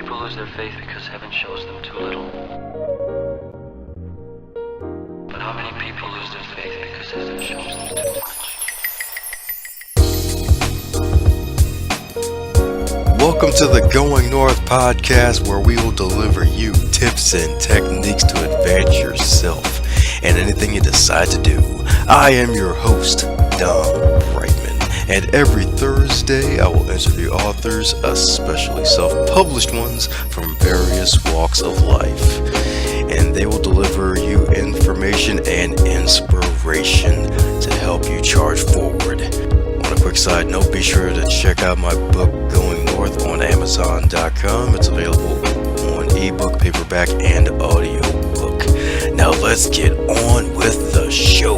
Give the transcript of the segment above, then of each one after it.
people lose their faith because heaven shows them too little? But how many people lose their faith because heaven shows them too much? Welcome to the Going North podcast, where we will deliver you tips and techniques to advance yourself and anything you decide to do. I am your host, Dom Brightman, and every Thursday I will interview authors, especially self-published ones, from various walks of life, and they will deliver you information and inspiration to help you charge forward. On a quick side note, be sure to check out my book, Going North, on Amazon.com. It's available on ebook, paperback, and audiobook. Now let's get on with the show.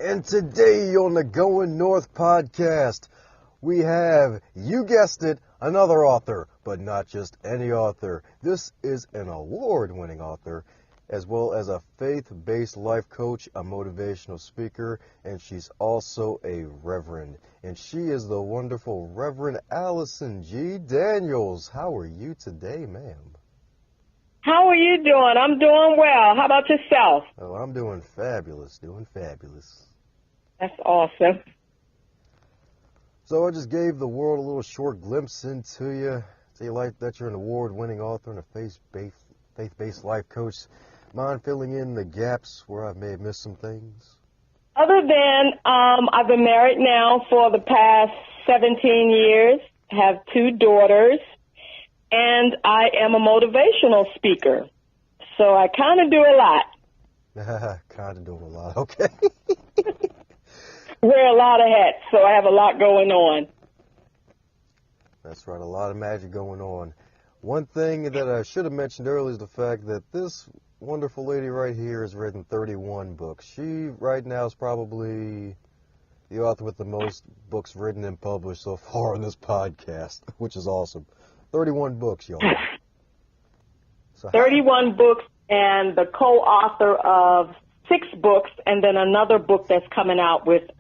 And today on the Going North podcast, we have, you guessed it, another author, but not just any author. This is an award-winning author, as well as a faith-based life coach, a motivational speaker, and she's also a reverend. And she is the wonderful Reverend Allison G. Daniels. How are you today, ma'am? How are you doing? I'm doing well. How about yourself? Oh, I'm doing fabulous, That's awesome. So I just gave the world a little short glimpse into you. So you like that you're an award-winning author and a faith-based life coach. Mind filling in the gaps where I may have missed some things? Other than I've been married now for the past 17 years, have 2 daughters, and I am a motivational speaker. So I kind of do a lot. Kind of doing a lot, okay. Wear a lot of hats, so I have a lot going on. That's right, a lot of magic going on. One thing that I should have mentioned earlier is the fact that this wonderful lady right here has written 31 books. She right now is probably the author with the most books written and published so far on this podcast, which is awesome. 31 books, y'all. So 31 books and the co-author of 6 books, and then another book that's coming out with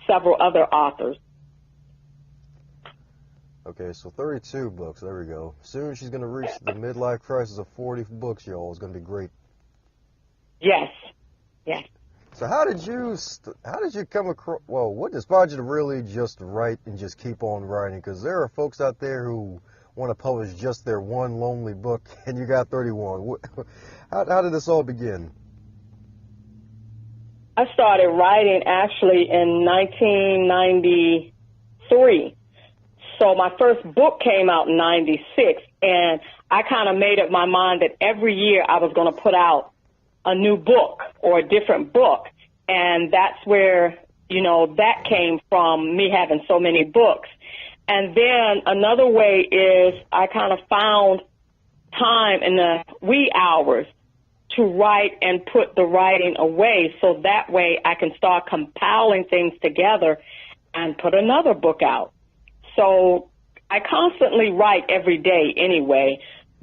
several other authors. Okay, so 32 books. There we go. Soon she's going to reach the midlife crisis of 40 books, y'all. It's going to be great. Yes. So how did you come across, well, what inspired you to really just write and just keep on writing? Because there are folks out there who want to publish just their one lonely book, and you got 31. How did this all begin? I started writing actually in 1993. So my first book came out in 96, and I kind of made up my mind that every year I was going to put out a new book or a different book. And that's where, that came from, me having so many books. And then another way is I kind of found time in the wee hours to write and put the writing away, so that way I can start compiling things together and put another book out. So I constantly write every day anyway,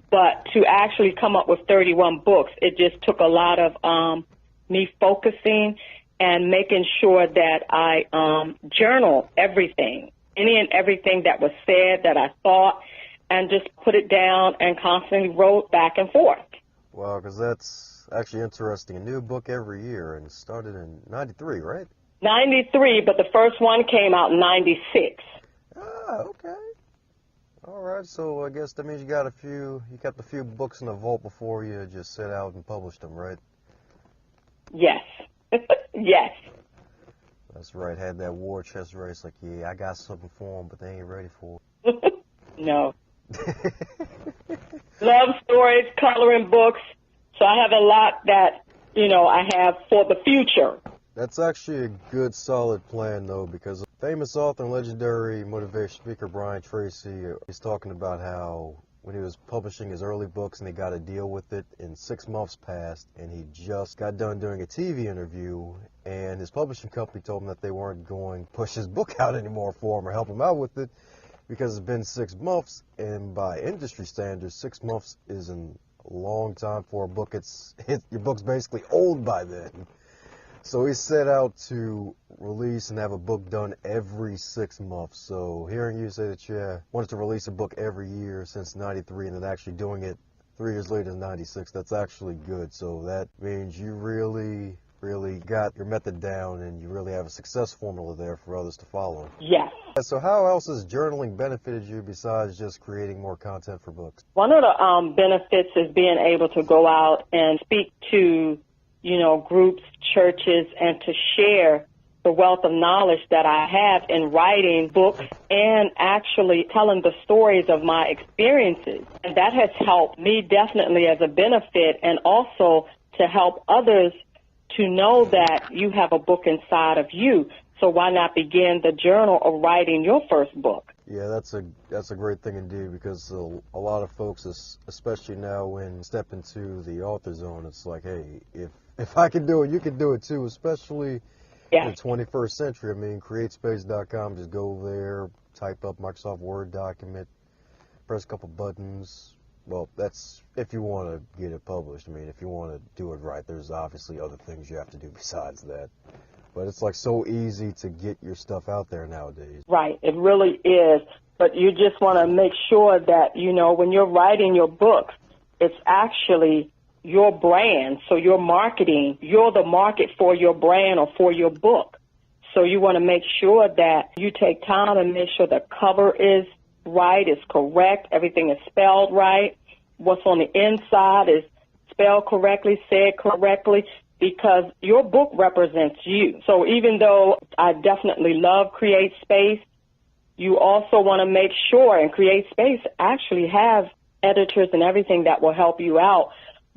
but to actually come up with 31 books, it just took a lot of me focusing and making sure that I journal everything, any and everything that was said, that I thought, and just put it down and constantly wrote back and forth. Wow, because that's actually interesting. A new book every year, and it started in 93, right? 93, but the first one came out in 96. Ah, okay. All right, so I guess that means you kept a few books in the vault before you just set out and published them, right? Yes. Yes. That's right. Had that war chest race, like, yeah, I got something for them, but they ain't ready for it. No. Love stories, coloring books. So I have a lot that, I have for the future. That's actually a good, solid plan, though, because famous author and legendary motivation speaker Brian Tracy is talking about how when he was publishing his early books and he got to deal with it, and 6 months passed, and he just got done doing a TV interview, and his publishing company told him that they weren't going to push his book out anymore for him or help him out with it because it's been 6 months, and by industry standards, 6 months isn't a long time for a book. Your book's basically old by then. So he set out to release and have a book done every 6 months. So hearing you say that you wanted to release a book every year since 93 and then actually doing it 3 years later in 96, that's actually good. So that means you really got your method down and you really have a success formula there for others to follow. Yes. So how else has journaling benefited you besides just creating more content for books? One of the benefits is being able to go out and speak to, groups, churches, and to share the wealth of knowledge that I have in writing books and actually telling the stories of my experiences. And that has helped me definitely as a benefit, and also to help others to know that you have a book inside of you. So why not begin the journal of writing your first book? Yeah, that's a great thing indeed, because a lot of folks, especially now when step into the author zone, it's like, hey, if I can do it, you can do it too, especially in the 21st century. I mean, CreateSpace.com, just go there, type up Microsoft Word document, press a couple buttons. Well, that's if you want to get it published. I mean, if you want to do it right, there's obviously other things you have to do besides that. But it's like so easy to get your stuff out there nowadays. Right, it really is. But you just want to make sure that, when you're writing your books, it's actually your brand. So you're marketing, you're the market for your brand or for your book. So you want to make sure that you take time and make sure the cover is right, is correct, everything is spelled right, what's on the inside is spelled correctly, said correctly, because your book represents you. So even though I definitely love Create Space, you also want to make sure, and Create Space actually have editors and everything that will help you out,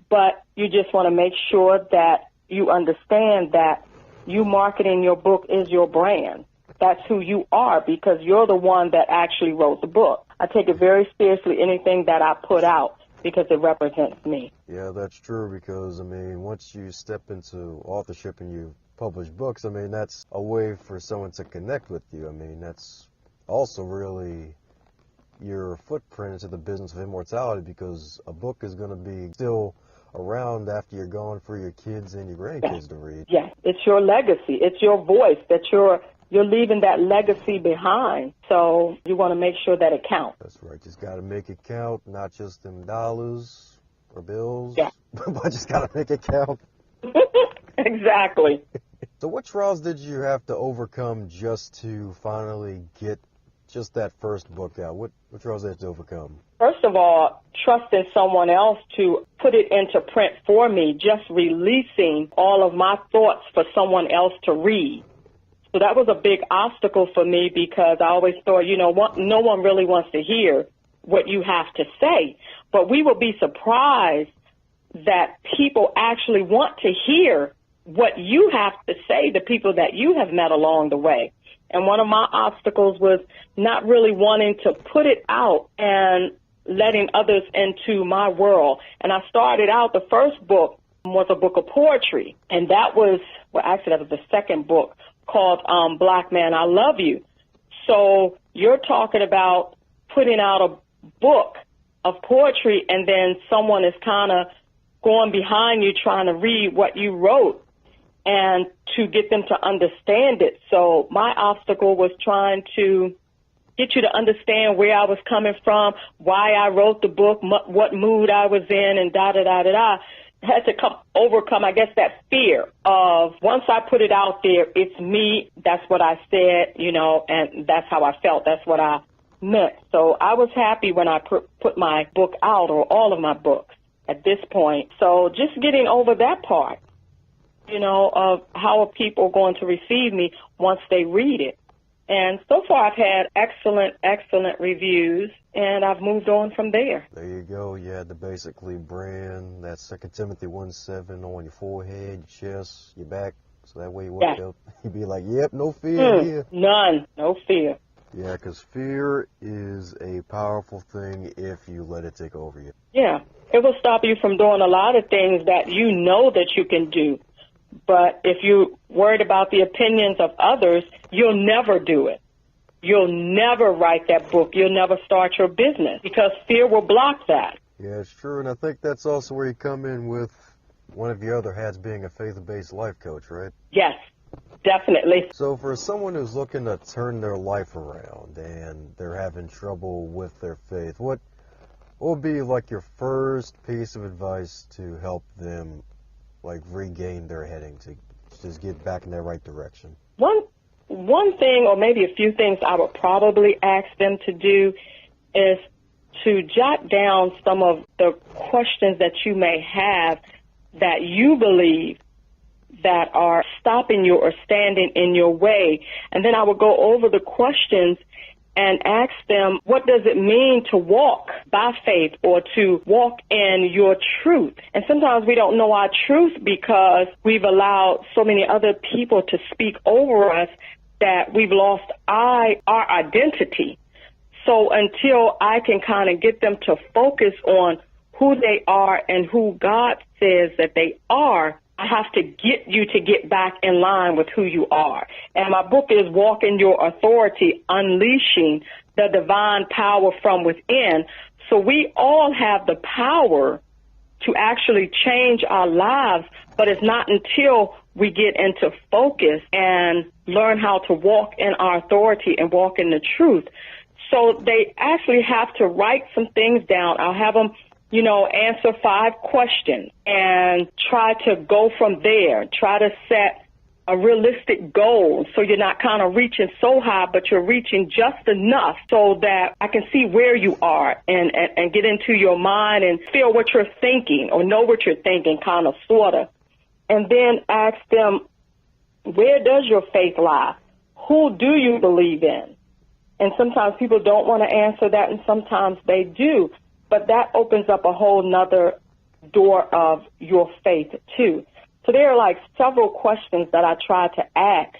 but you just want to make sure that you understand that you marketing your book is your brand. That's who you are, because you're the one that actually wrote the book. I take it very seriously, anything that I put out, because it represents me. Yeah, that's true, because, I mean, once you step into authorship and you publish books, I mean, that's a way for someone to connect with you. I mean, that's also really your footprint into the business of immortality, because a book is going to be still around after you're gone for your kids and your grandkids to read. Yes, it's your legacy. It's your voice that you're leaving that legacy behind. So you want to make sure that it counts. That's right. Just got to make it count, not just in dollars or bills, yeah. but just got to make it count. Exactly. So what trials did you have to overcome just to finally get just that first book out? What trials did you have to overcome? First of all, trusting someone else to put it into print for me, just releasing all of my thoughts for someone else to read. So that was a big obstacle for me, because I always thought, no one really wants to hear what you have to say. But we will be surprised that people actually want to hear what you have to say, the people that you have met along the way. And one of my obstacles was not really wanting to put it out and letting others into my world. And I started out, the first book was a book of poetry. And that was the second book, called Black Man, I Love You. So you're talking about putting out a book of poetry, and then someone is kind of going behind you trying to read what you wrote and to get them to understand it. So my obstacle was trying to get you to understand where I was coming from, why I wrote the book, what mood I was in, and da-da-da-da-da. Had to overcome, I guess, that fear of, once I put it out there, it's me, that's what I said, and that's how I felt, that's what I meant. So I was happy when I put my book out, or all of my books at this point. So just getting over that part, of how are people going to receive me once they read it. And so far I've had excellent reviews, and I've moved on from there. There you go. You had to basically brand that 2 Timothy 1:7 on your forehead, your chest, your back, so that way you won't feel, you'd be like, yep, no fear here. None, no fear. Yeah, because fear is a powerful thing if you let it take over you. Yeah, it will stop you from doing a lot of things that you know that you can do. But if you're worried about the opinions of others, you'll never do it. You'll never write that book. You'll never start your business, because fear will block that. Yeah, it's true. And I think that's also where you come in with one of your other hats being a faith-based life coach, right? Yes, definitely. So for someone who's looking to turn their life around and they're having trouble with their faith, what would be like your first piece of advice to help them like regain their heading, to just get back in the right direction? One thing, or maybe a few things I would probably ask them to do is to jot down some of the questions that you may have that you believe that are stopping you or standing in your way. And then I would go over the questions and ask them, what does it mean to walk by faith or to walk in your truth? And sometimes we don't know our truth because we've allowed so many other people to speak over us that we've lost our identity. So until I can kind of get them to focus on who they are and who God says that they are, I have to get you to get back in line with who you are. And my book is Walk in Your Authority, Unleashing the Divine Power from Within. So we all have the power to actually change our lives, but it's not until we get into focus and learn how to walk in our authority and walk in the truth. So they actually have to write some things down. I'll have them, answer 5 questions and try to go from there. Try to set a realistic goal so you're not kind of reaching so high, but you're reaching just enough so that I can see where you are and get into your mind and feel what you're thinking or know what you're thinking, kind of, sort of. And then ask them, where does your faith lie? Who do you believe in? And sometimes people don't want to answer that, and sometimes they do. But that opens up a whole nother door of your faith, too. So there are like several questions that I try to ask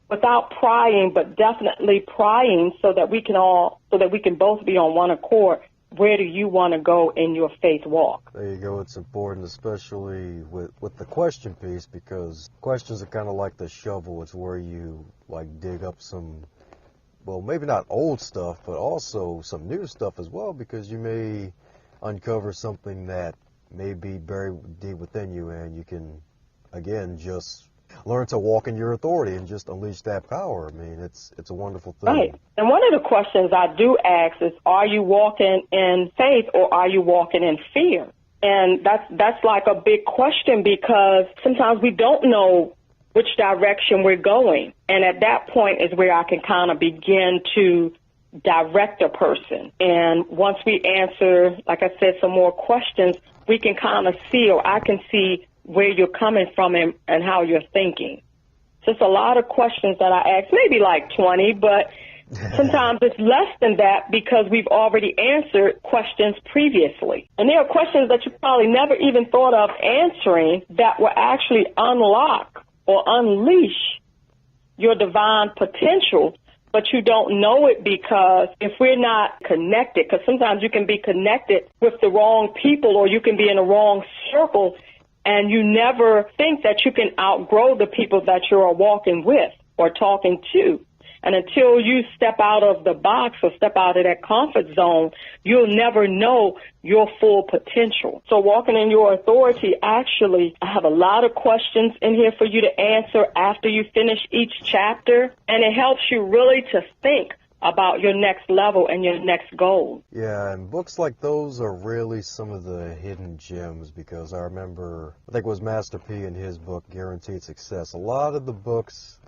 without prying, but definitely prying so that we can both be on one accord. Where do you want to go in your faith walk? There you go. It's important, especially with the question piece, because questions are kind of like the shovel. It's where you like dig up some, well, maybe not old stuff, but also some new stuff as well, because you may uncover something that may be buried deep within you, and you can, again, just learn to walk in your authority and just unleash that power. I mean, it's a wonderful thing. Right. And one of the questions I do ask is, are you walking in faith or are you walking in fear? And that's like a big question, because sometimes we don't know which direction we're going. And at that point is where I can kind of begin to direct a person. And once we answer, like I said, some more questions, we can kind of see, or I can see where you're coming from and how you're thinking. Just a lot of questions that I ask, maybe like 20, but sometimes it's less than that because we've already answered questions previously. And there are questions that you probably never even thought of answering that will actually unlock or unleash your divine potential, but you don't know it because if we're not connected, because sometimes you can be connected with the wrong people or you can be in the wrong circle, and you never think that you can outgrow the people that you're walking with or talking to. And until you step out of the box or step out of that comfort zone, you'll never know your full potential. So walking in your authority, actually, I have a lot of questions in here for you to answer after you finish each chapter. And it helps you really to think about your next level and your next goal. Yeah, and books like those are really some of the hidden gems, because I remember, I think it was Master P in his book, Guaranteed Success. A lot of the books,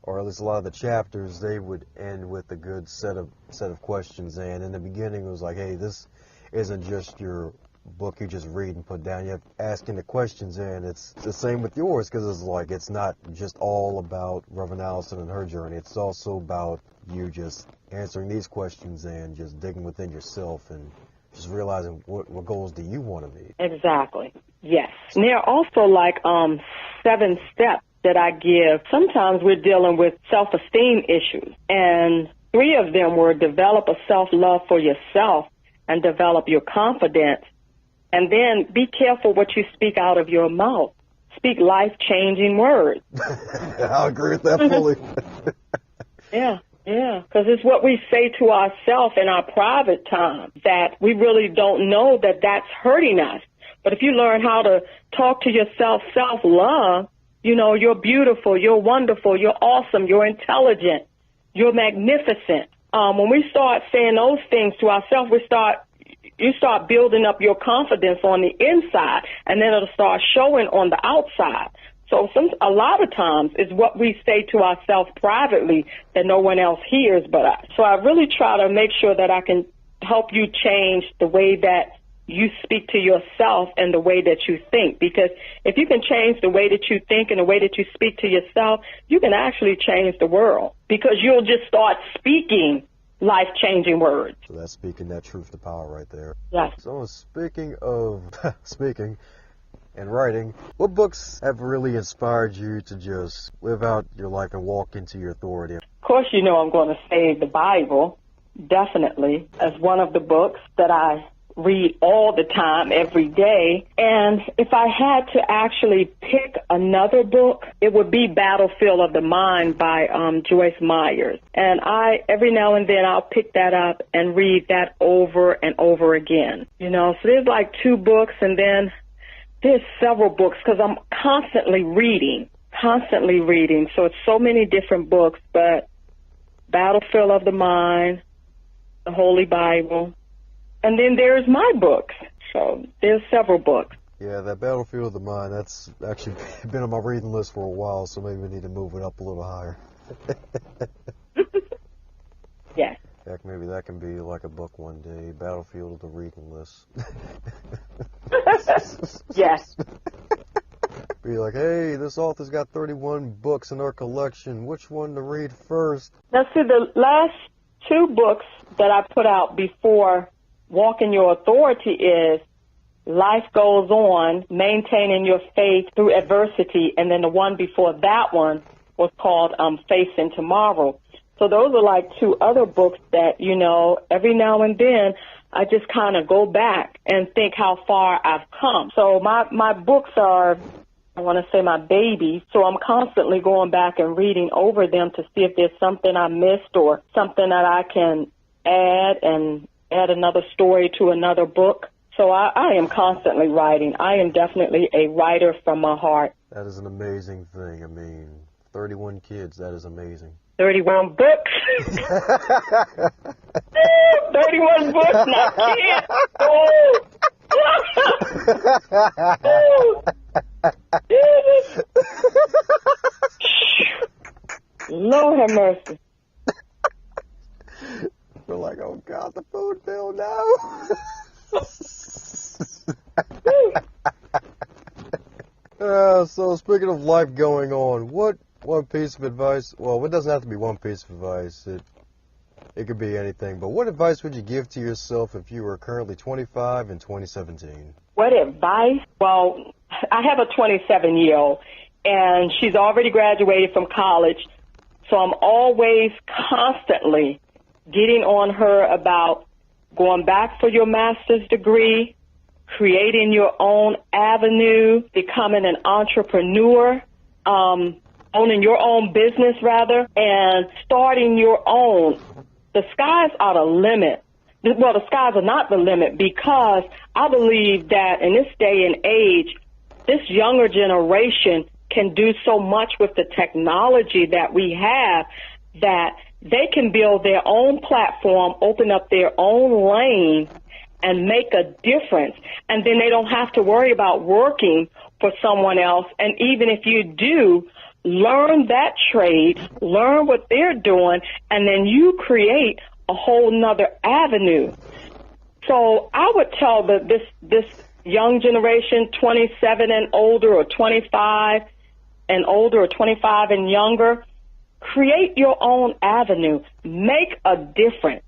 or at least a lot of the chapters, they would end with a good set of questions. And in the beginning, it was like, hey, this isn't just your book you just read and put down. You have asking the questions, and it's the same with yours, because it's like, it's not just all about Reverend Allison and her journey. It's also about you just answering these questions and just digging within yourself and just realizing what goals do you want to meet. Exactly. Yes. And there are also like 7 steps that I give. Sometimes we're dealing with self-esteem issues, and 3 of them were develop a self-love for yourself and develop your confidence. And then be careful what you speak out of your mouth. Speak life-changing words. I agree with that fully. Yeah, because it's what we say to ourselves in our private time that we really don't know that that's hurting us. But if you learn how to talk to yourself, self-love, you know, you're beautiful, you're wonderful, you're awesome, you're intelligent, you're magnificent. When we start saying those things to ourselves, you start building up your confidence on the inside, and then it'll start showing on the outside. So a lot of times it's what we say to ourselves privately that no one else hears but us. So I really try to make sure that I can help you change the way that you speak to yourself and the way that you think. Because if you can change the way that you think and the way that you speak to yourself, you can actually change the world, because you'll just start speaking life-changing words. So that's speaking that truth to power right there. Yes. So speaking of speaking and writing, what books have really inspired you to just live out your life and walk into your authority? Of course, you know I'm going to say the Bible, definitely, as one of the books that I read all the time, every day. And if I had to actually pick another book, it would be Battlefield of the Mind by Joyce Myers. And every now and then I'll pick that up and read that over and over again. You know, so there's like 2 books, and then there's several books, because I'm constantly reading. So it's so many different books, but Battlefield of the Mind, the Holy Bible, and then there's my books. So there's several books. Yeah, that Battlefield of the Mind, that's actually been on my reading list for a while, so maybe we need to move it up a little higher. Yes. Heck, maybe that can be like a book one day, Battlefield of the reading list. Yes. Be like, hey, this author's got 31 books in her collection. Which one to read first? Now, see, the last 2 books that I put out before Walk in Your Authority is Life Goes On, Maintaining Your Faith Through Adversity, and then the one before that one was called Facing Tomorrow. So those are like 2 other books that, you know, every now and then I just kind of go back and think how far I've come. So my books are, I want to say, my babies. So I'm constantly going back and reading over them to see if there's something I missed or something that I can add another story to another book. So I am constantly writing. I am definitely a writer from my heart. That is an amazing thing. I mean, 31 kids, that is amazing. 31 books. 31 books, not kids. Oh. Lord have mercy. We're like, oh God, the food bill now. So speaking of life going on, what one piece of advice, well, it doesn't have to be one piece of advice, it could be anything, but what advice would you give to yourself if you were currently 25 in 2017? What advice? Well, I have a 27-year-old, and she's already graduated from college, so I'm always constantly getting on her about going back for your master's degree, creating your own avenue, becoming an entrepreneur, owning your own business, rather, and starting your own. The skies are the limit. Well, the skies are not the limit, because I believe that in this day and age, this younger generation can do so much with the technology that we have that they can build their own platform, open up their own lane, and make a difference. And then they don't have to worry about working for someone else. And even if you do, learn that trade, learn what they're doing, and then you create a whole nother avenue. So I would tell this young generation, 27 and older, or 25 and older, or 25 and younger, create your own avenue. Make a difference.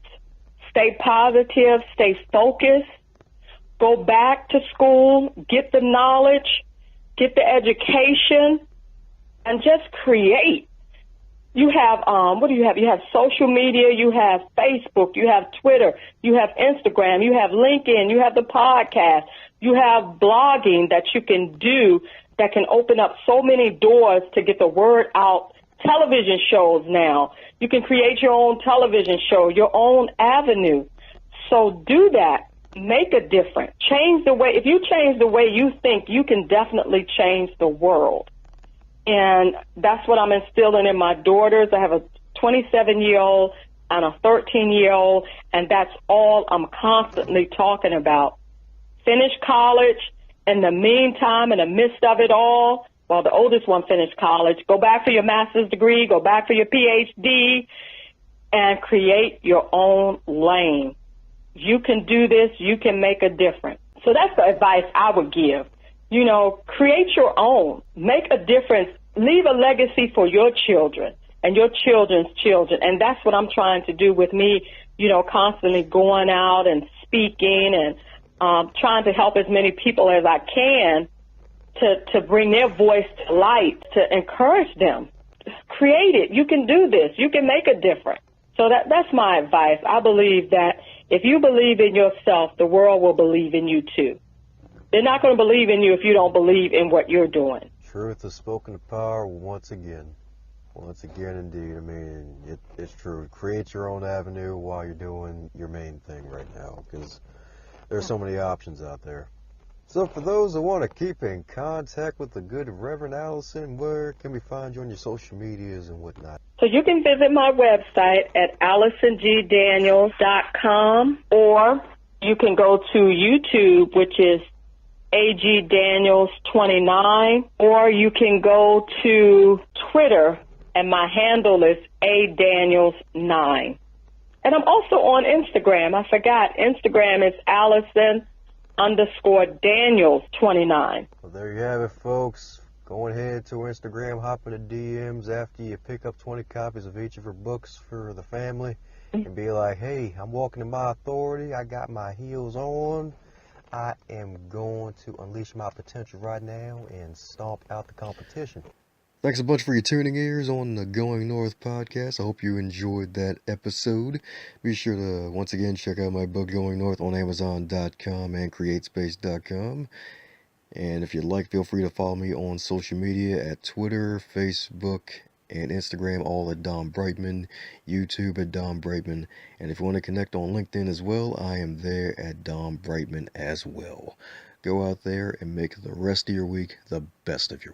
Stay positive, stay focused, go back to school, get the knowledge, get the education, and just create. You have, what do you have? You have social media, you have Facebook, you have Twitter, you have Instagram, you have LinkedIn, you have the podcast, you have blogging that you can do that can open up so many doors to get the word out. Television shows now. You can create your own television show, your own avenue. So do that make a difference. Change the way, if you change the way you think, you can definitely change the world. And that's what I'm instilling in my daughters. I have a 27-year-old and a 13-year-old, and that's all I'm constantly talking about. Finish college. In the meantime, in the midst of it all, well, the oldest one finished college. Go back for your master's degree, go back for your PhD, and create your own lane. You can do this. You can make a difference. So that's the advice I would give. You know, create your own. Make a difference. Leave a legacy for your children and your children's children. And that's what I'm trying to do with me, you know, constantly going out and speaking and trying to help as many people as I can to bring their voice to light, to encourage them. Create it. You can do this. You can make a difference. So that's my advice. I believe that if you believe in yourself, the world will believe in you too. They're not going to believe in you if you don't believe in what you're doing. Truth is spoken to power once again. Once again, indeed. I mean, it's true. Create your own avenue while you're doing your main thing right now, because there's so many options out there. So for those who want to keep in contact with the good Reverend Allison, where can we find you on your social medias and whatnot? So you can visit my website at AllisonGDaniels.com, or you can go to YouTube, which is AG Daniels 29, or you can go to Twitter, and my handle is ADaniels9. And I'm also on Instagram. I forgot. Instagram is Allison_Daniels29. Well, there you have it, folks. Go ahead to Instagram, hop in the DMs after you pick up 20 copies of each of her books for the family, and be like, hey, I'm walking in my authority. I got my heels on. I am going to unleash my potential right now and stomp out the competition. Thanks a bunch for your tuning ears on the Going North podcast. I hope you enjoyed that episode. Be sure to, once again, check out my book, Going North, on Amazon.com and CreateSpace.com. And if you'd like, feel free to follow me on social media at Twitter, Facebook, and Instagram, all at Dom Brightman, YouTube at Dom Brightman. And if you want to connect on LinkedIn as well, I am there at Dom Brightman as well. Go out there and make the rest of your week the best of your week.